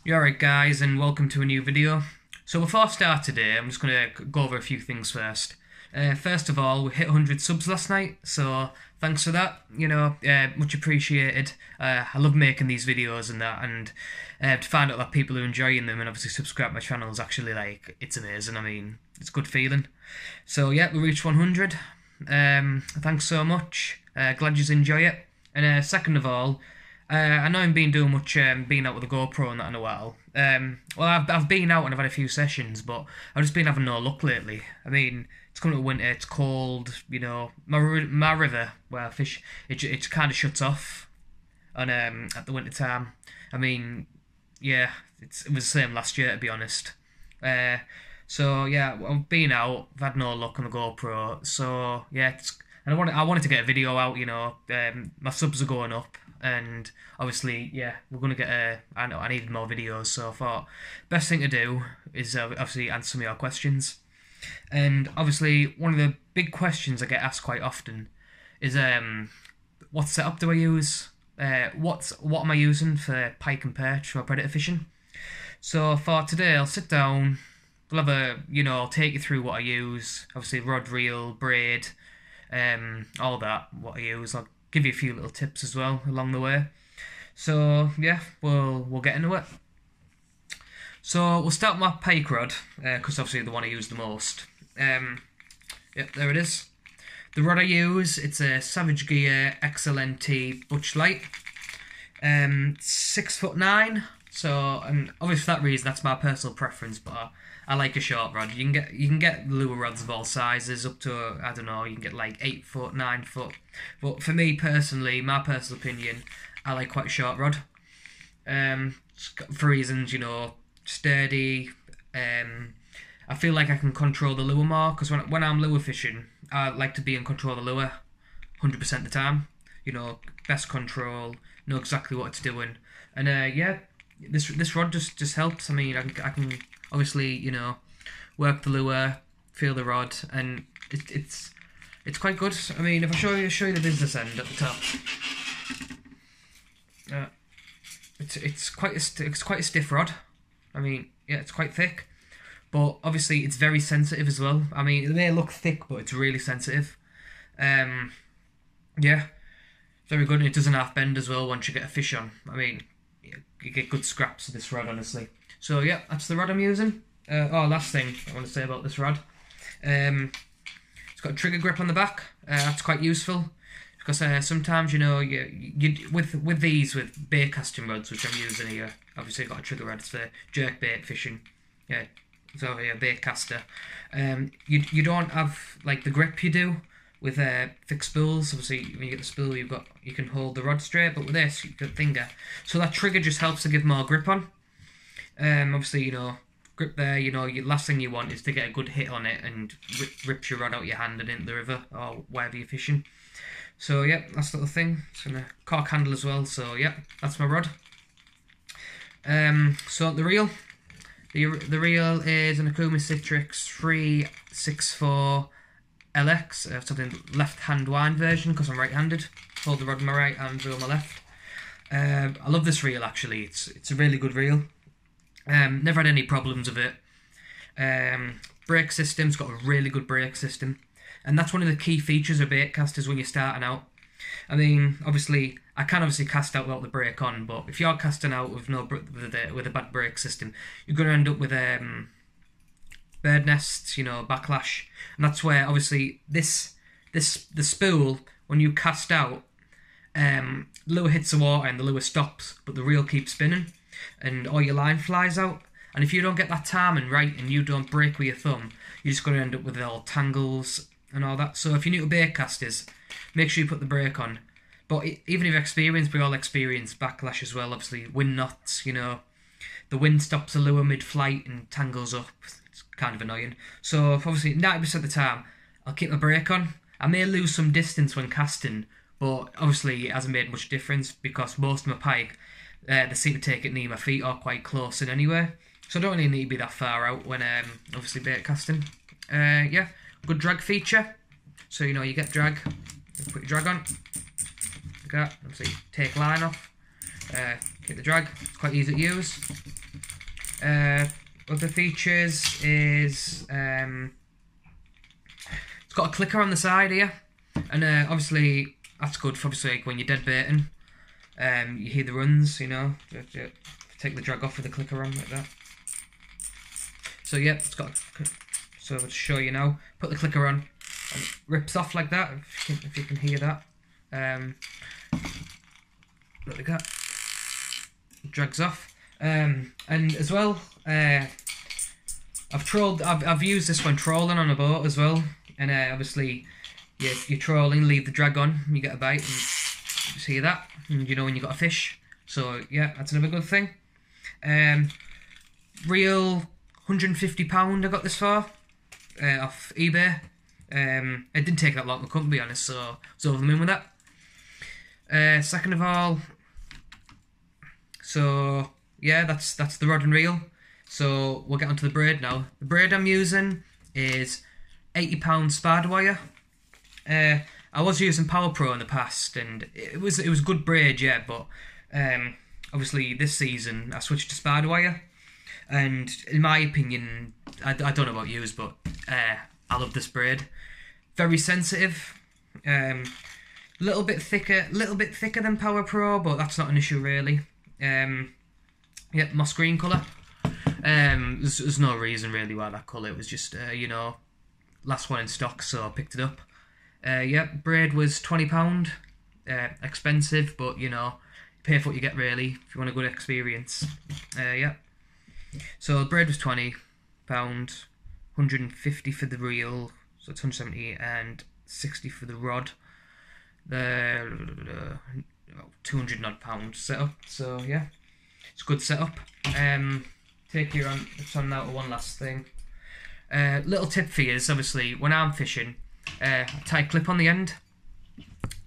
You alright guys, and welcome to a new video. So before I start today, I'm just going to go over a few things first. First of all, we hit 100 subs last night, so thanks for that, much appreciated. I love making these videos and that, and to find out that people are enjoying them and obviously subscribe to my channel is actually it's amazing. I mean, it's a good feeling. So yeah, we reached 100. Thanks so much, glad you enjoy it. And second of all, I know I've been doing much being out with a GoPro and that in a while. I've been out and I've had a few sessions, but I've just been having no luck lately. I mean, it's coming to winter, it's cold, my river where I fish, it kind of shuts off on at the winter time. I mean, yeah, it was the same last year to be honest. So yeah, I've been out, I've had no luck on the GoPro, so yeah, and I wanted to get a video out, my subs are going up. And obviously, yeah, we're going to get I needed more videos, so I thought best thing to do is obviously answer some of your questions. And obviously, one of the big questions I get asked quite often is what setup do I use? What am I using for pike and perch for predator fishing? So for today, I'll sit down, we'll have I'll take you through what I use. Obviously, rod, reel, braid, all that, what I use. I'll give you a few little tips as well along the way. So yeah, we'll get into it. So we'll start with my pike rod, because obviously the one I use the most. Yep, there it is. The rod I use, it's a Savage Gear XLNT Butch Light, 6'9". So, and obviously for that reason, that's my personal preference. But I like a short rod. You can get lure rods of all sizes up to I don't know. You can get like 8 foot, 9 foot. But for me personally, my personal opinion, I like quite a short rod. For reasons sturdy. I feel like I can control the lure more because when I'm lure fishing, I like to be in control of the lure 100% of the time. Best control, know exactly what it's doing, and yeah. This rod just helps. I mean, I can obviously work the lure, feel the rod, and it's quite good. I mean, if I show you the business end at the top, it's quite a stiff rod. I mean, yeah, it's quite thick, but obviously it's very sensitive as well. I mean, it may look thick, but it's really sensitive. Yeah, very good. And it doesn't half bend as well once you get a fish on. I mean, you get good scraps of this rod, honestly. So yeah, that's the rod I'm using. Last thing I want to say about this rod. It's got a trigger grip on the back. That's quite useful because sometimes you with bait casting rods, which I'm using here. Obviously, I've got a trigger rod. It's for jerk bait fishing. Yeah, so yeah, bait caster. You don't have like the grip you do with thick spools. Obviously, when you get the spool, you can hold the rod straight, but with this, you got finger. So that trigger just helps to give more grip on. Obviously, grip there. Your last thing you want is to get a good hit on it and rips your rod out your hand and into the river or wherever you're fishing. So yeah, that's the little thing. It's gonna cork handle as well. So yeah, that's my rod. So the reel. The reel is an Akuma Citrix 364 LX, something left-hand wind version because I'm right-handed. Hold the rod with my right hand, reel my left. I love this reel actually. It's a really good reel. Never had any problems with it. Brake system's got a really good brake system, and that's one of the key features of bait casters when you're starting out. I mean, obviously, I can cast out without the brake on, but if you're casting out with with a bad brake system, you're going to end up with bird nests, backlash, and that's where obviously the spool, when you cast out, lure hits the water and the lure stops, but the reel keeps spinning, and all your line flies out. And if you don't get that timing right and you don't brake with your thumb, you're just going to end up with all tangles and all that. So if you're new to bait casters, make sure you put the brake on. But even if you're experienced, we all experience backlash as well. Obviously, wind knots, the wind stops the lure mid-flight and tangles up. It's kind of annoying. So obviously 90% of the time, I'll keep my brake on. I may lose some distance when casting, but obviously it hasn't made much difference because most of my pike, they seem to take it near my feet or quite close in anyway. So I don't really need to be that far out when obviously bait casting. Yeah, good drag feature. So you get drag, you put your drag on, like that. Obviously take line off, get the drag. It's quite easy to use. Other features is it's got a clicker on the side here, and obviously that's good for obviously like when you're dead baiting. You hear the runs, you know. Take the drag off with the clicker on like that. So yeah, it's got. So to show you now, put the clicker on, and it rips off like that. If you can hear that. Look like that. It drags off. And as well, I've used this when trolling on a boat as well. And obviously, you're trolling, leave the drag on, you get a bite, and you see that, and you know when you got a fish. So yeah, that's another good thing. Reel £150 I got this for off eBay. It didn't take that long to come, to be honest, so I was over the moon with that. Second of all, so yeah, that's the rod and reel. So we'll get onto the braid now. The braid I'm using is £80 spider wire. I was using Power Pro in the past, and it was good braid, yeah. But obviously this season I switched to spider wire, and in my opinion, I don't know about yous, but I love this braid. Very sensitive. Little bit thicker than Power Pro, but that's not an issue really. Yeah, moss green colour. There's no reason really why that colour. It was just you know, last one in stock, so I picked it up. Yeah, braid was £20. Expensive, but you know, pay for what you get really if you want a good experience. Yeah. So the braid was £20, 150 for the reel, so it's 170, and 60 for the rod. The £200 odd setup. So yeah, it's a good setup. Take you on. It's on now to one last thing. Little tip for you is obviously when I'm fishing, I tie a clip on the end,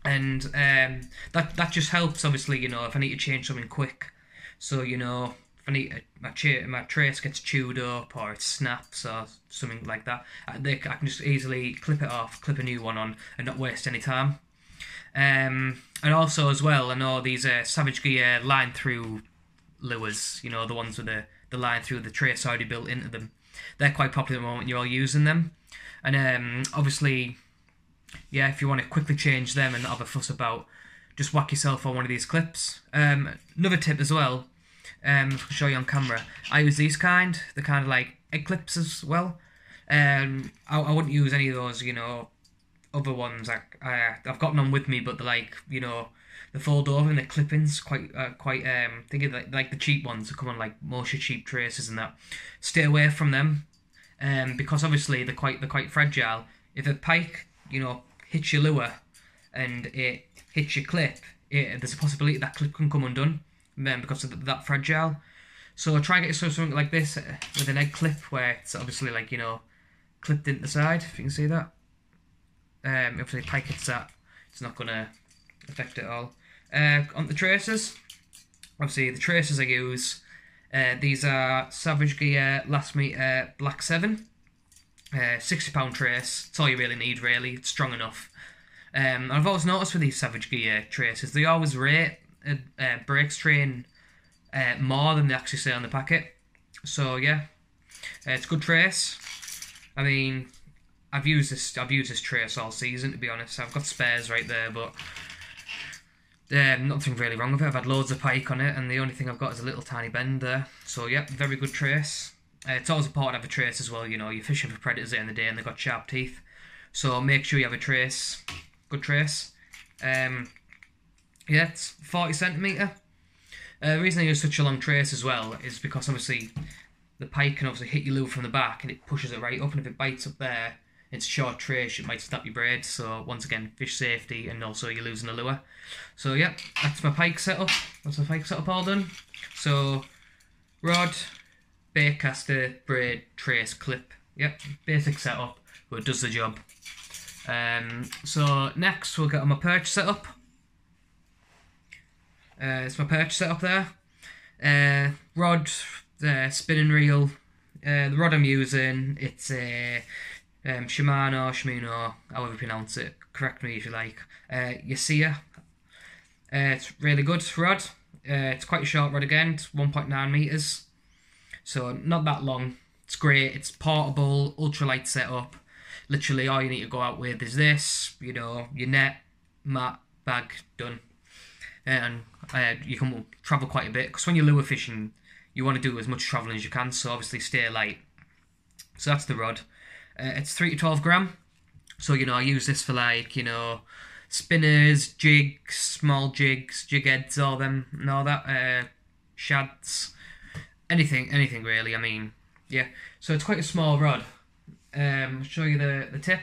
and that just helps. Obviously, you know, if I need to change something quick, so you know, if I need my trace gets chewed up or it snaps or something like that, I can just easily clip it off, clip a new one on, and not waste any time. And also as well, I know these Savage Gear line through lures, you know, the ones with the line through the trace already built into them. They're quite popular at the moment. You're all using them, and obviously, yeah, if you want to quickly change them and not have a fuss about, just whack yourself on one of these clips. Another tip as well, I'll show you on camera. I use these kind. They're kind of like egg clips as well. I wouldn't use any of those, you know, other ones. I've got none with me, but they're like, you know, they fold over and the clippings quite thinking like the cheap ones that come on like most your cheap traces and that. Stay away from them, because obviously they're quite fragile. If a pike, you know, hits your lure and it hits your clip, there's a possibility that clip can come undone, because of that fragile. So try and get yourself something like this with an egg clip where it's obviously like, you know, clipped into the side. If you can see that. If the pike hits that, it's not going to affect it at all. On the traces, obviously the traces I use, these are Savage Gear Last Meter Black 7, £60 trace. It's all you really need really, it's strong enough. I've always noticed with these Savage Gear traces, they always rate brake strain more than they actually say on the packet. So yeah, it's good trace. I mean, I've used this trace all season, to be honest. I've got spares right there, but nothing really wrong with it. I've had loads of pike on it, and the only thing I've got is a little tiny bend there. So yeah, very good trace. It's always important to have a trace as well. You know, you're fishing for predators at the end of the day, and they've got sharp teeth. So make sure you have a trace, good trace. Yeah, it's 40 centimetre. The reason I use such a long trace as well is because obviously the pike can obviously hit your lure from the back and it pushes it right up, and if it bites up there, it's a short trace, it might snap your braid. So once again, fish safety, and also you're losing a lure. So yeah, that's my pike setup. That's my pike setup all done. So rod, bait caster, braid, trace, clip. Yep, basic setup, but it does the job. So next we'll get on my perch setup. It's my perch setup there. Rod, spinning reel. The rod I'm using, it's a Shimano, however you pronounce it. Correct me if you like. Yasia. It's really good rod. It's quite a short rod again. It's 1.9 meters. So not that long. It's great. It's portable, ultralight setup. Literally all you need to go out with is this, you know, your net, mat, bag, done. And you can travel quite a bit, because when you're lure fishing, you want to do as much travelling as you can, so obviously stay light. So that's the rod. It's 3 to 12 gram. So, you know, I use this for, like, you know, spinners, jigs, small jigs, jig heads, all them, and all that, shads, anything really. I mean, yeah. So it's quite a small rod. I'll show you the tip.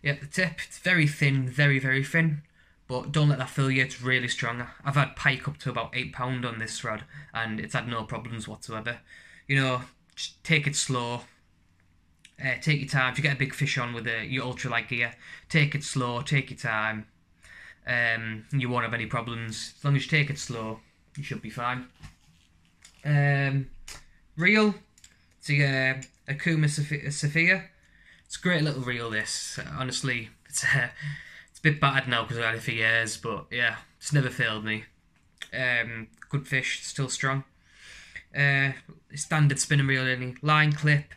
Yeah, the tip, it's very thin, very, very thin. But don't let that fool you, it's really strong. I've had pike up to about £8 on this rod, and it's had no problems whatsoever. You know, just take it slow. Take your time. If you get a big fish on with your ultralight gear, take it slow, take your time. You won't have any problems. As long as you take it slow, you should be fine. Reel. It's a Akuma Sophia. It's a great little reel, this. Honestly, it's a bit battered now because I've had it for years, but yeah, it's never failed me. Good fish, still strong. Standard spinning reel, line clip,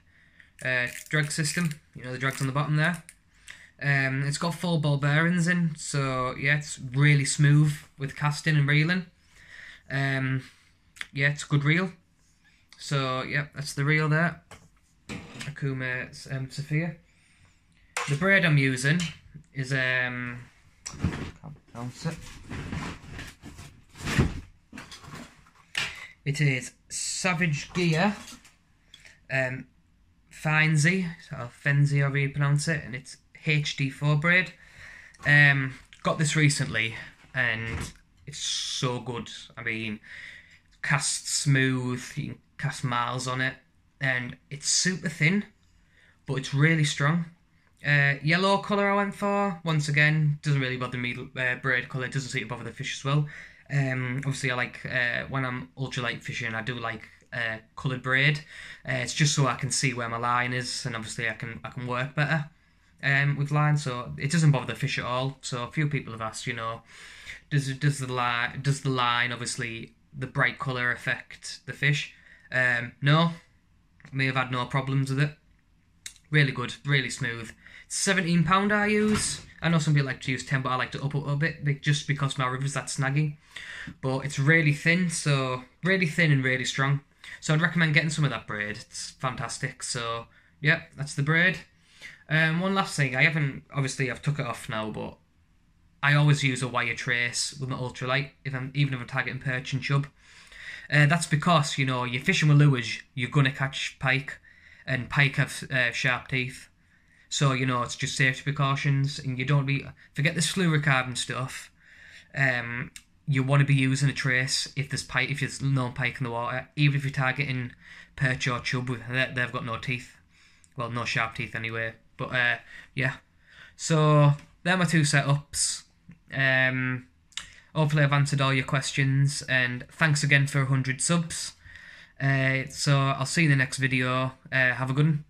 drag system. You know, the drag's on the bottom there. It's got full ball bearings in, so yeah, it's really smooth with casting and reeling. Yeah, it's a good reel. So yeah, that's the reel there. Akuma Sophia. The braid I'm using is can't pronounce it. It is Savage Gear Finzy, or Fenzy, however you pronounce it, and it's HD4 braid. Got this recently, and it's so good. I mean, casts smooth, you can cast miles on it, and it's super thin, but it's really strong. Yellow colour I went for. Once again, doesn't really bother me. Braid colour doesn't seem to bother the fish as well. Obviously I like, when I'm ultralight fishing, I do like coloured braid. It's just so I can see where my line is, and obviously I can work better with line, so it doesn't bother the fish at all. So a few people have asked, you know, does the line, obviously the bright colour, affect the fish? No, I may have had no problems with it. Really good, really smooth. £17 I use. I know some people like to use 10, but I like to up it a bit just because my river's that snaggy. But it's really thin, so really thin and really strong. So I'd recommend getting some of that braid. It's fantastic. So yeah, that's the braid. One last thing, obviously I've took it off now, but I always use a wire trace with my ultralight, even if I'm targeting perch and chub. That's because, you know, you're fishing with lures, you're gonna catch pike, and pike have sharp teeth. So, you know, it's just safety precautions, and you don't forget this fluorocarbon stuff. You want to be using a trace if there's no pike in the water, even if you're targeting perch or chub. They've got no teeth. Well, no sharp teeth anyway. But, yeah. So, they're my two setups. Hopefully I've answered all your questions, and thanks again for 100 subs. So, I'll see you in the next video. Have a good one.